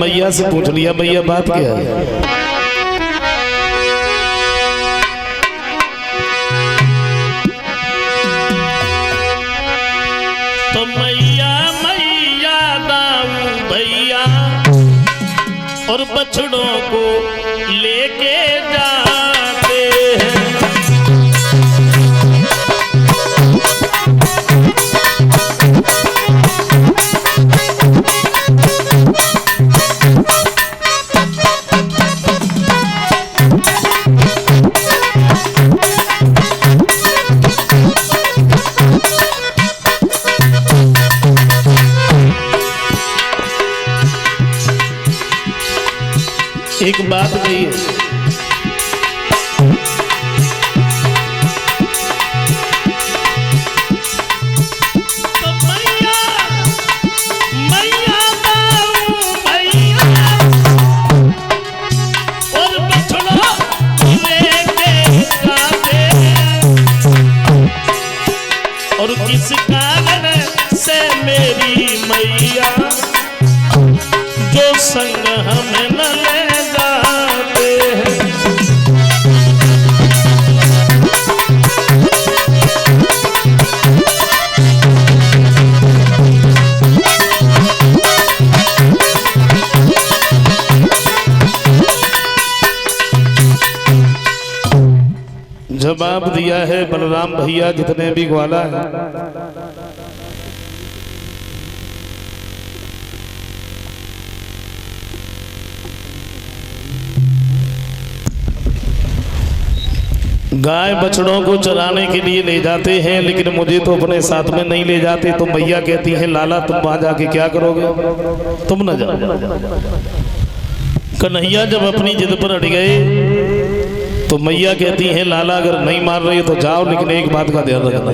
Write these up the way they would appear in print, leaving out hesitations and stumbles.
मैया से पूछ लिया, मैया बात क्या है? तो मैया मैया दाऊ भैया और बछड़ों को लेके जाते हैं। एक बात कही है, तो मैया मैया दाऊ भैया और बछड़ों को लेके जाते हैं। और किस कारण से मेरी मैया जो संग हमें न ले जाते हैं। जवाब दिया है बलराम भैया जितने भी ग्वाला है। गाय बछड़ों को चराने के लिए ले जाते हैं, लेकिन मुझे तो अपने साथ में नहीं ले जाते। तो मैया कहती है लाला तुम वहां जाके क्या करोगे, तुम न जाओ। कन्हैया जब अपनी जिद पर अड़ गए तो मैया कहती है लाला अगर नहीं मार रही तो जाओ, लेकिन एक बात का ध्यान रखना,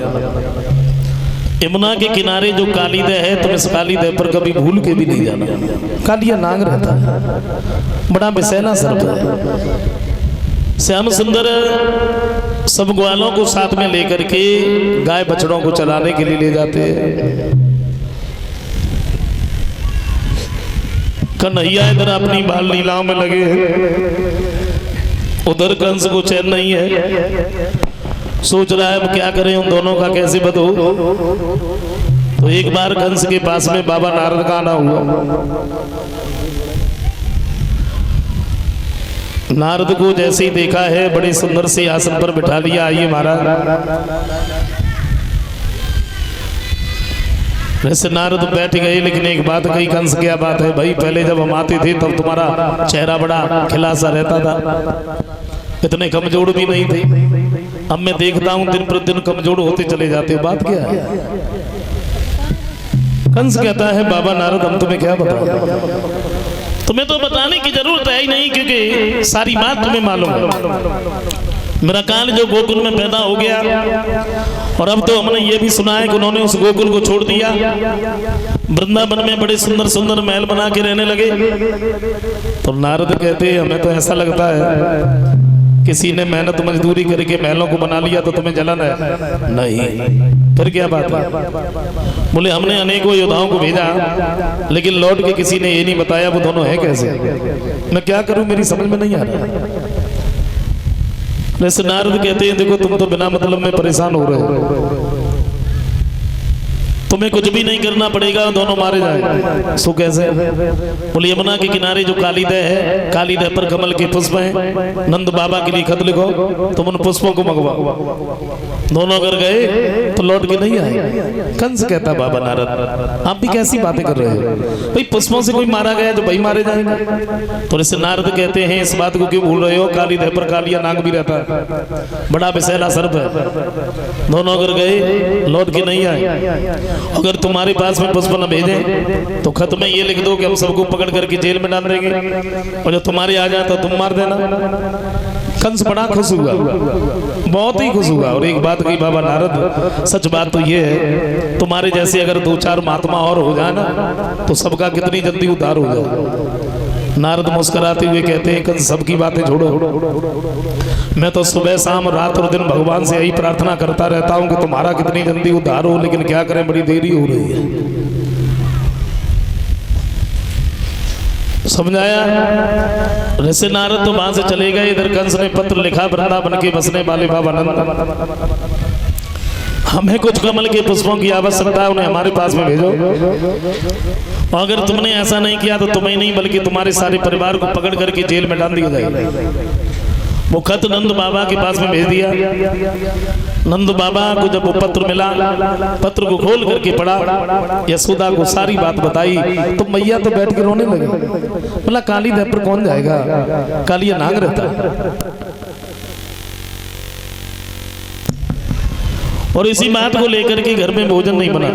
यमुना के किनारे जो कालीदह है तुम इस कालीदह पर कभी भूल के भी नहीं जाना। कालिया नाग रहता है, बड़ा विषैला सर्प है। श्याम सुंदर सब ग्वालों को साथ में लेकर के गाय बछड़ों को चलाने के लिए ले जाते हैं। कन्हैया इधर अपनी बाल लीलाओं में लगे हैं, उधर कंस को चैन नहीं है, सोच रहा है अब क्या करें उन दोनों का कैसे बद हो। तो एक बार कंस के पास में बाबा नारद का आना हुआ। नारद को जैसे ही देखा है बड़े सुंदर से आसन पर बिठा लिया, आइए महाराज। वैसे नारद बैठ गए, लेकिन एक बात कही कंस, क्या बात है भाई, पहले जब हम आते थे तब तुम्हारा चेहरा बड़ा खिला सा रहता था, इतने कमजोर भी नहीं थे। अब मैं देखता हूं दिन प्रतिदिन कमजोर होते चले जाते हो, बात क्या है? कंस कहता है बाबा नारद हम तुम्हें क्या बताएं, तुम्हें तो बताने की जरूरत है ही नहीं, क्योंकि सारी बात तुम्हें मालूम है। मेरा काल जो गोकुल में पैदा हो गया, और अब तो हमने ये भी सुना है कि उन्होंने उस गोकुल को छोड़ दिया, वृंदावन में बड़े सुंदर सुंदर महल बना के रहने लगे। तो नारद कहते हैं हमें तो ऐसा लगता है किसी ने मेहनत मजदूरी करके महलों को बना लिया तो तुम्हें जलन है। नहीं, फिर क्या बात है? बोले हमने अनेकों योद्धाओं को भेजा, लेकिन लौट के किसी ने ये नहीं बताया वो दोनों है कैसे। मैं क्या करूं, मेरी समझ में नहीं आ रहा। वैसे नारद कहते हैं देखो तुम तो बिना मतलब में परेशान हो रहे हो, तुम्हें कुछ भी नहीं करना पड़ेगा, दोनों मारे जाएंगे। सो कैसे? बोले यमुना के किनारे जो कालीदह है, कालीदह पर कमल के पुष्प हैं, नंद बाबा के लिए खत लिखो, तुम उन पुष्पों को मंगवाओ। दोनों अगर गए तो लौट के नहीं आए। कंस कहता बाबा नारद आप भी कैसी बातें कर रहे हो, भाई पुष्पों से कोई मारा गया तो भाई मारे जाएंगे। तो इससे नारद कहते हैं इस बात को क्यों भूल रहे हो, कालीदह पर कालिया नाग भी रहता है, बड़ा विषैला सर्प है। दोनों अगर गए लौट के नहीं आए, अगर तुम्हारे पास में पुष्प न भेजें तो खत में ये लिख दो कि हम सबको पकड़ करके जेल में डाल देंगे, और जो तुम्हारे आ जाए तो तुम मार देना। कंस बड़ा खुश हुआ, बहुत ही खुश हुआ। और एक बात कही बाबा नारद, सच बात तो ये है तुम्हारे जैसे अगर दो चार महात्मा और हो जाए ना तो सबका कितनी जल्दी उद्धार हो जाए। नारद मुस्कुराते हुए कहते हैं कंस सबकी बातें छोड़ो, मैं तो सुबह शाम रात और दिन भगवान से यही प्रार्थना करता रहता हूं कि तुम्हारा कितनी जल्दी उद्धार हो, लेकिन क्या करें बड़ी देरी हो रही है। समझाया। ऋषि नारद तो वहां से चले गए। इधर कंस ने पत्र लिखा, वृंदावन के बसने वाले बाबा नंद, हमें कुछ कमल के पुष्पों की आवश्यकता है, उन्हें हमारे पास में भेजो। और अगर तुमने ऐसा नहीं किया तो तुम्हें नहीं बल्कि तुम्हारे सारे परिवार को पकड़ करके जेल में डाल दिया जाएगा। वो खत नंद बाबा के पास में भेज दिया। नंद बाबा को जब वो पत्र मिला, पत्र को खोल करके पढ़ा, यशोदा को सारी बात बताई तो मैया तो बैठ के रोने लगे। बोला काली दह पर कौन जाएगा, कालिया नाग रहता। और इसी बात को लेकर के घर में भोजन नहीं बना।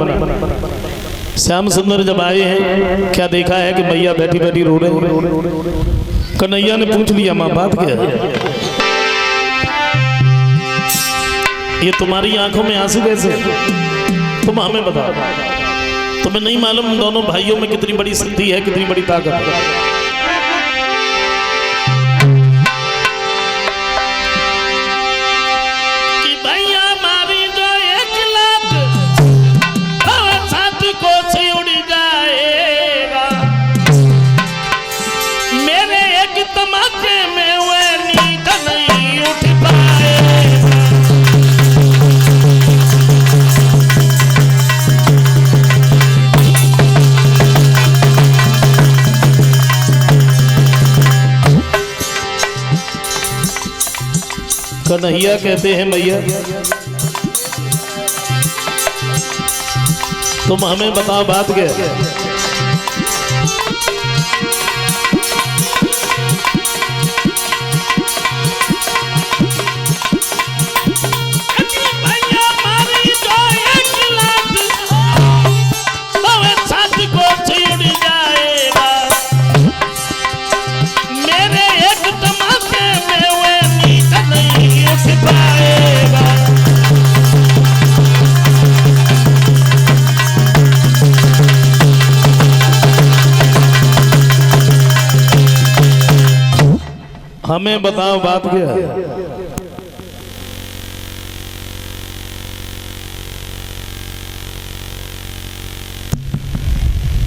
श्याम सुंदर जब आए हैं, क्या देखा है कि मैया बैठी बैठी रो रही है। कन्हैया ने पूछ लिया, माँ बात क्या है? ये तुम्हारी आंखों में आंसू कैसे? तुम हमें बताओ, तुम्हें नहीं मालूम दोनों भाइयों में कितनी बड़ी शक्ति है, कितनी बड़ी ताकत है। कन्हैया कहते हैं मैया तुम हमें बताओ बात क्या है? हमें बताओ बात क्या है?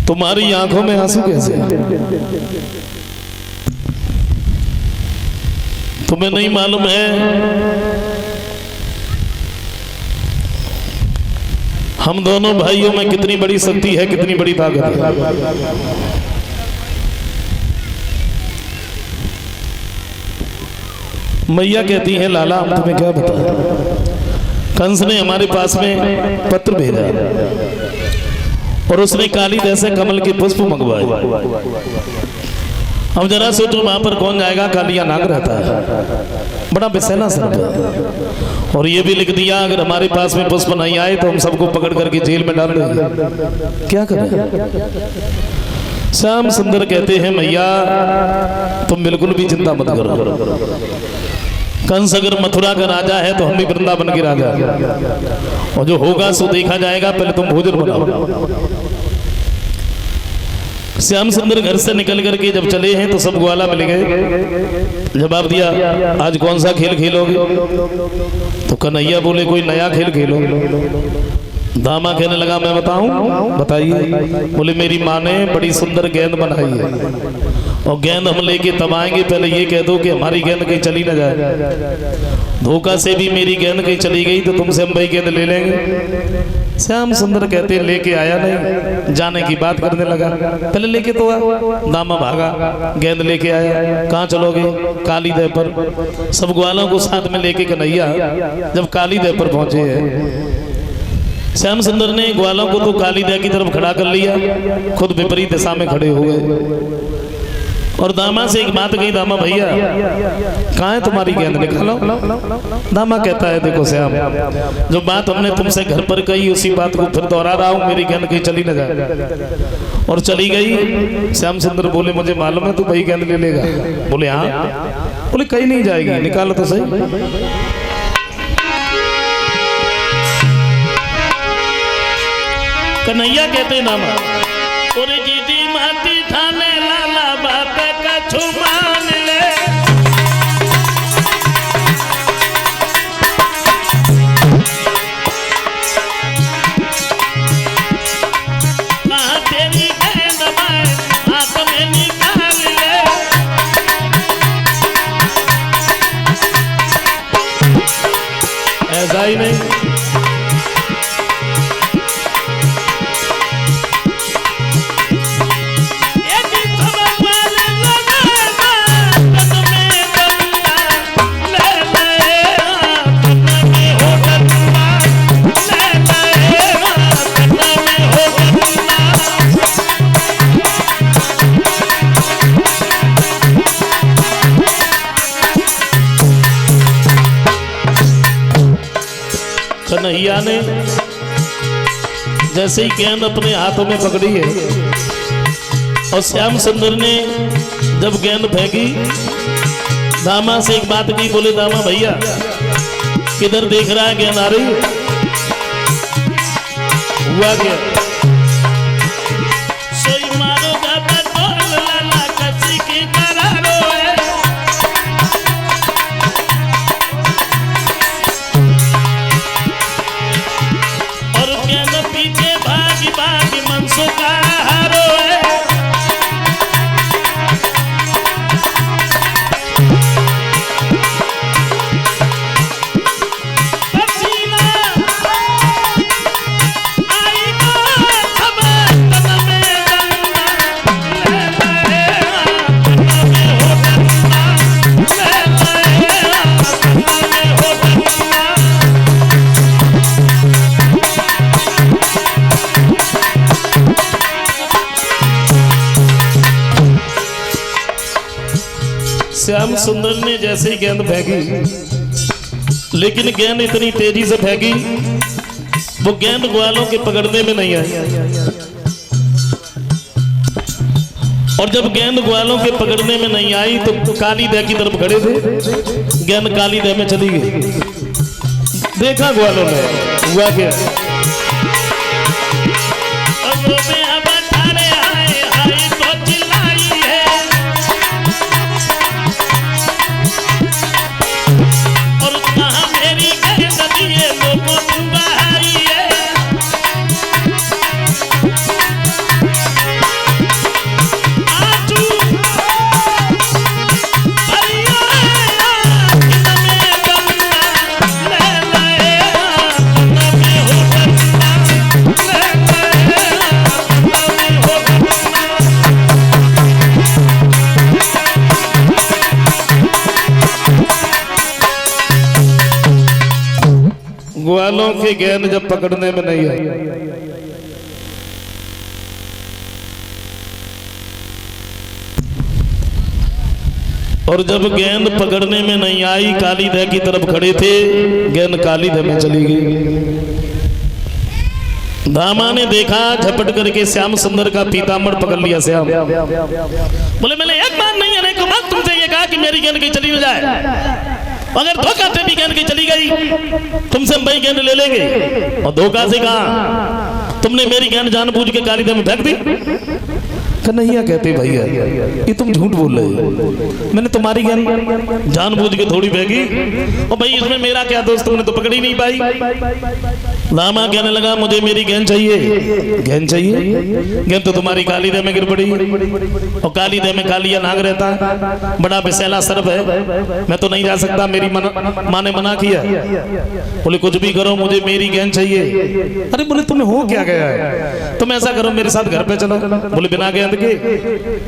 तुम्हारी आंखों में आंसू कैसे? तुम्हें नहीं मालूम है हम दोनों भाइयों में कितनी बड़ी शक्ति है, कितनी बड़ी ताकत है? मैया कहती है लाला हम तुम्हें क्या बताएं, कंस ने हमारे पास में पत्र भेजा और उसने काली जैसे कमल के पुष्प मंगवाए। अब जरा सोचो वहां पर कौन जाएगा, कालिया नाग रहता है, बड़ा बेसैना सर्प है। और ये भी लिख दिया अगर हमारे पास में पुष्प नहीं आए तो हम सबको पकड़ करके जेल में डाल देंगे। क्या करें? श्याम सुंदर कहते हैं मैया तुम बिल्कुल भी चिंता मत करो। कंस अगर मथुरा का राजा है तो हम भी वृंदावन के राजा, और जो होगा सो देखा जाएगा। पहले तुम भोजन बनाओ। श्याम सुंदर घर से निकल करके जब चले हैं तो सब ग्वाला मिल गए। जवाब दिया आज कौन सा खेल खेलोगे? तो कन्हैया बोले कोई नया खेल खेलो। दामा कहने लगा मैं बताऊं? बताइए। बोले मेरी माँ ने बड़ी सुंदर गेंद बनाई है और गेंद हम लेके तब आएंगे, पहले ये कह दो कि हमारी गेंद कहीं चली ना जाए। धोखा से भी मेरी गेंद कहीं चली गई तो तुमसे हम भाई गेंद ले लेंगे। श्याम सुंदर कहते लेके आया नहीं, जाने की बात करने लगा। पहले लेके तो आ। दामा भागा, गेंद लेके आया। कहाँ चलोगे? काली दह पर। सब ग्वालों को साथ में लेके कन्हैया जब काली दह पर पहुंचे हैं, श्याम सुंदर ने ग्वालों को तो काली दह की तरफ खड़ा कर लिया, खुद विपरीत दिशा में खड़े हो गए। और दामा से एक बात कही, दामा भैया कहाँ है तुम्हारी गेंद, निकालो। दामा कहता है देखो श्याम, जो बात हमने तुमसे घर पर कही उसी बात को फिर दोहरा रहा हूँ, मेरी गेंद कहीं चली न जाए। और चली गई। श्याम सुंदर बोले मुझे मालूम है तू भाई गेंद ले लेगा। बोले हाँ। बोले कहीं नहीं जाएगी, निकालो तो सही। कन्हैया कहते नामा और जीती माटी ठाने लाला बात का छुमान ले। तेरी गेंद हाथ में निकाल ही नहीं। कन्हैया ने जैसे ही गेंद अपने हाथों में पकड़ी है और श्याम सुंदर ने जब गेंद फेंकी, दामा से एक बात की, बोले दामा भैया किधर देख रहा है, गेंद आ रही है? हुआ क्या? श्याम सुंदर ने जैसे ही गेंद फेंकी, लेकिन गेंद इतनी तेजी से फेंकी वो गेंद ग्वालों के पकड़ने में नहीं आई। और जब गेंद ग्वालों के पकड़ने में नहीं आई तो काली दह की तरफ खड़े थे, गेंद काली दह में चली गई। देखा ग्वालों ने, हुआ क्या? ग्वालों की गेंद जब पकड़ने में नहीं आई, और जब गेंद पकड़ने में नहीं आई, काली दह की तरफ खड़े थे, गेंद काली दह में चली गई। दामा ने देखा, झपट करके श्याम सुंदर का पीताम्बर पकड़ लिया। श्याम बोले मैंने एक बार नहीं अनेक बार तुमसे ये कहा कि मेरी गेंद कहीं चली न जाए, अगर धोखा से भी गेंद कहीं चली गई तुमसे हम भाई गेंद ले लेंगे। और धोखा से कहा, तुमने मेरी गेंद जानबूझ के काली दह में फेंक दी। कन्हैया कहते भैया ये तुम झूठ बोल रहे हो, मैंने तुम्हारी गेंद जानबूझ के थोड़ी फेंकी, और भाई इसमें मेरा क्या दोस्त, तुमने तो पकड़ी नहीं पाई। लामा कहने लगा मुझे मेरी गेंद चाहिए। गेंद चाहिए? गेंद तो तुम्हारी काली दह में गिर पड़ी, और काली दह में कालिया नाग रहता है, बड़ा विशैला सर्प है, मैं तो नहीं जा सकता, मेरी माँ ने मना किया। बोले कुछ भी करो मुझे मेरी गेंद चाहिए। अरे बोले तुम्हें हो क्या गया है, तुम ऐसा करो मेरे साथ घर पे चलो। बोले बिना गेंद के?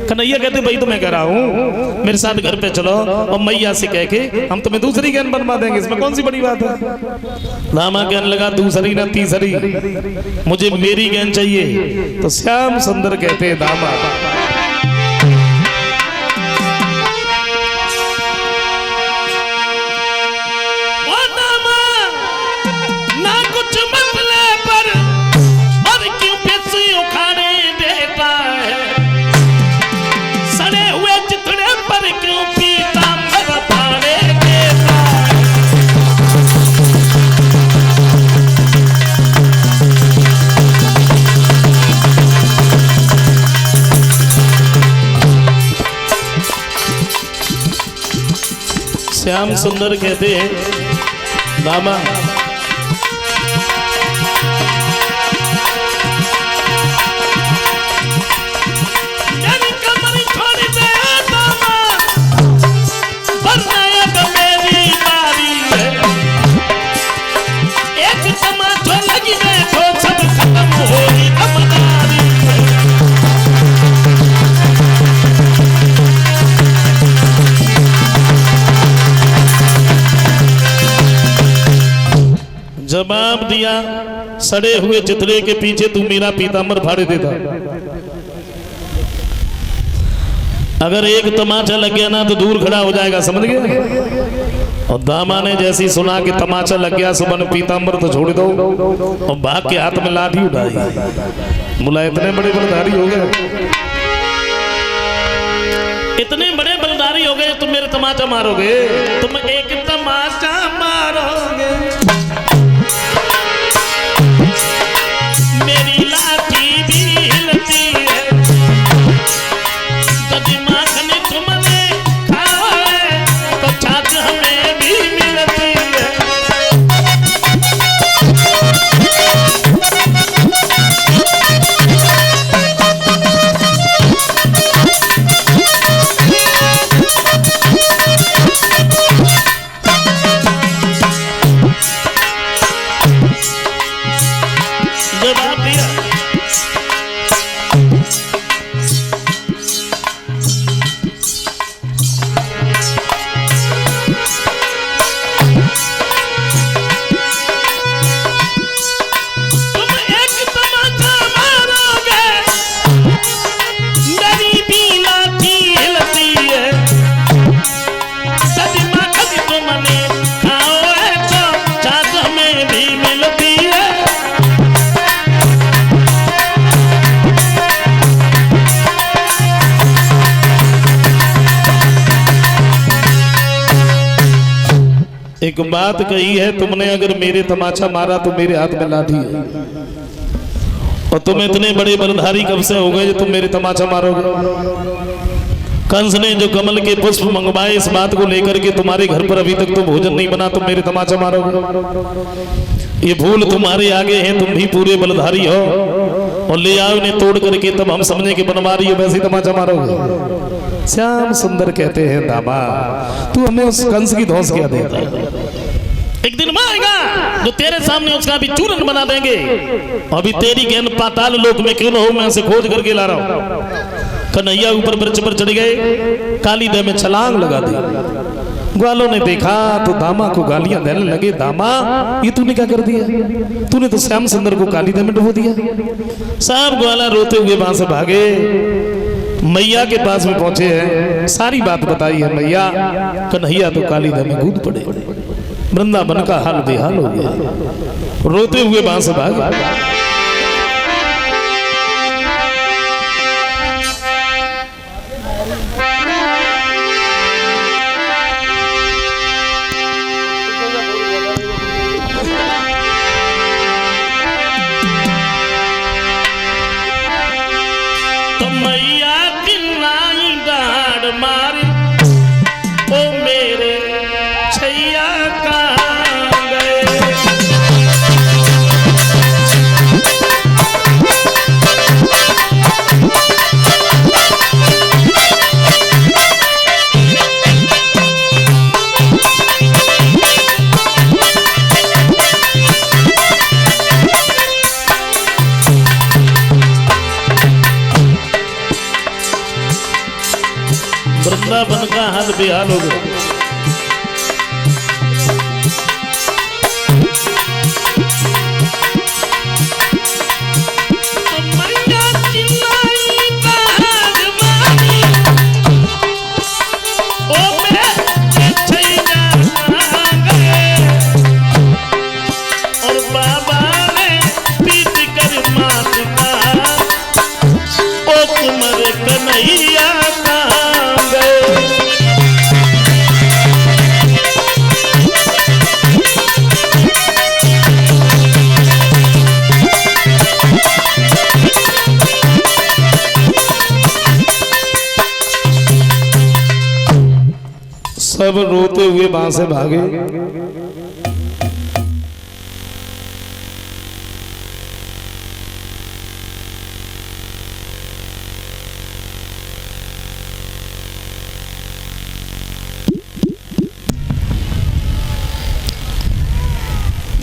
कन्हैया कहते भाई तो मैं कह रहा हूँ मेरे साथ घर पे चलो और मैया से कह के हम तुम्हें दूसरी गेंद बनवा देंगे, इसमें कौन सी बड़ी बात है। लामा कहने लगा दूसरी ना तीसरी, मुझे मेरी गेंद चाहिए। तो श्याम सुंदर कहते दामा श्याम सुंदर कहते हैं दामा जवाब दिया, सड़े हुए चितरे के पीछे तू मेरा पीताम्बर फाड़े देता। अगर एक तमाचा लग गया ना तो दूर खड़ा हो जाएगा, समझ गया। और दामा ने जैसी सुना कि तमाचा लग गया, सुबह पीताम्बर तो छोड़ दो, और भाग के हाथ में लाठी उठाई। मुला इतने बड़े बलधारी हो गए, इतने बड़े बलधारी हो गए, तुम मेरे तमाचा मारोगे, तुम एक तमाचा मारोगे, मेरी लाठी भी हिलती है, तो दिमाग ने तुमने खाओ है, तो छाछ हमें भी मिलती है। जवाब दिया, तुम एक तमाचा मारोगे, मेरी भी लाठी हिलती है, दिमाग तुमने खाओ है, तो छाछ हमें भी मिलती है। एक बात कही है तुमने, अगर मेरे तमाचा मारा तो मेरे हाथ में लाठी है, और तुम इतने बड़े बलधारी कब से हो गए जो तुम मेरे तमाचा मारोगे। कंस ने जो कमल के पुष्प मंगवाए, इस बात को लेकर के तुम्हारे घर पर अभी तक तो भोजन नहीं बना, तुम मेरे तमाचा मारोगे। ये भूल तुम्हारे आगे है, तुम भी पूरे बलधारी हो, और ले आओ इन्हें तोड़ करके, तब हम समझे कि बनवारी हो, वैसे ही तमाचा मारोगे। श्याम सुंदर कहते हैं, दामा तू हमें उस कंस की धौंस क्या देता है। एक दिन आएगा जो तेरे सामने उसका भी चूरन बना देंगे, अभी तेरी गेंद पाताल लोक में क्यों न हो, मैं उसे खोज करके ला रहा हूं। कन्हैया ऊपर वृक्ष पर चढ़ गए, काली दह में छलांग लगा दी। ग्वालों ने देखा तो दामा को गालियां देने लगे, दामा ये तूने क्या कर दिया, तूने तो श्याम सुंदर को काली दह में डुबो दिया। सब ग्वाला रोते हुए वहां से भागे, मैया के पास में पहुंचे हैं, सारी बात बताई है मैया। कन्हैया तो काली दह में कूद पड़े, वृंदावन का हाल बेहाल हो गया, रोते हुए वहां से भागे। तो मैया किन्नाई डाढ़ मारी, ओ मेरे छैया कहाँ गए। वृंदावन का हाल बेहाल हो गया। और बाबा ने पीट कर मात का, ओ तुम्हारे कन्हैया कहाँ गए। सब रोते हुए वहां से भागे।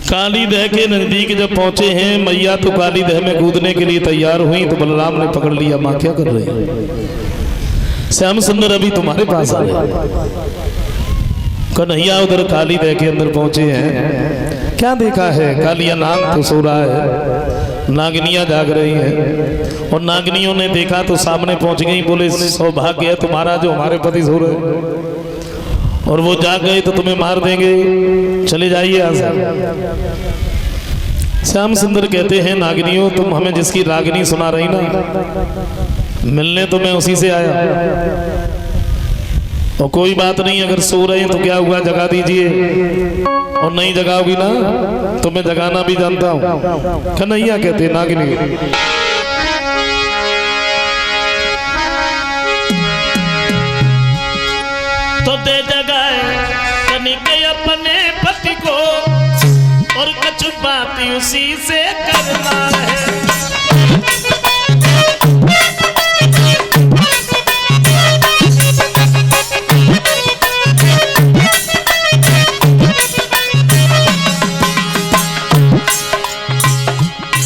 काली दह के नजदीक जब पहुंचे हैं, मैया तो काली दह में कूदने के लिए तैयार हुई, तो बलराम ने पकड़ लिया, मां क्या कर रही है। श्याम सुंदर अभी तुम्हारे पास आ गए। कन्हैया उधर काली दह के अंदर पहुंचे हैं, क्या देखा है? कालिया नाग तो सो रहा है, नागिनियां जाग रही हैं, और नागिनियों ने देखा तो सामने पहुंच गई, बोले सौभाग्य है तुम्हारा जो हमारे पति सो रहे हैं, और वो जाग गए तो तुम्हें मार देंगे, चले जाइए यहाँ से। श्याम सुंदर कहते हैं नागिनियों तुम हमें जिसकी रागिनी सुना रही ना, मिलने तो मैं उसी से आया, और कोई बात नहीं, अगर सो रहे हैं तो क्या हुआ, जगा दीजिए, और नहीं जगाओगी ना तो मैं जगाना भी जानता हूं। कन्हैया कहते नागिनी तो दे जगाए कनिके अपने पति को, और कुछ बात उसी से करना है।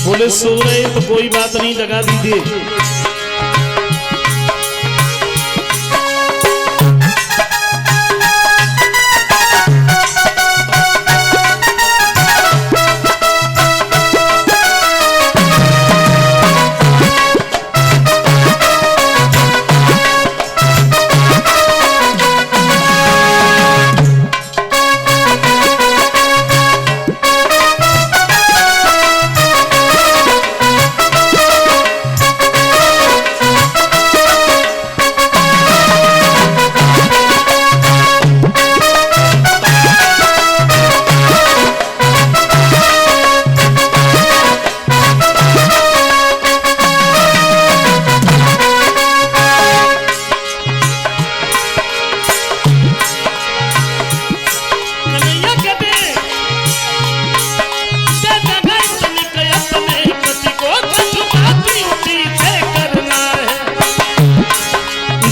बोले सो रहे तो कोई बात नहीं, जगा दीजिए।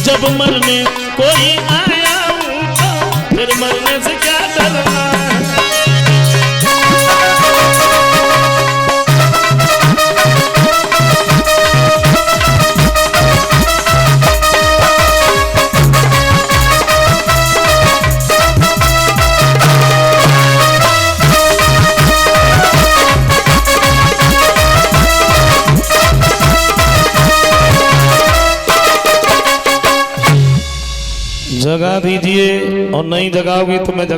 जब मरने कोई आया हूं तो फिर मरने से क्या डरना है। जगा दीजिए, और नहीं जगाओगी तो मैं जगा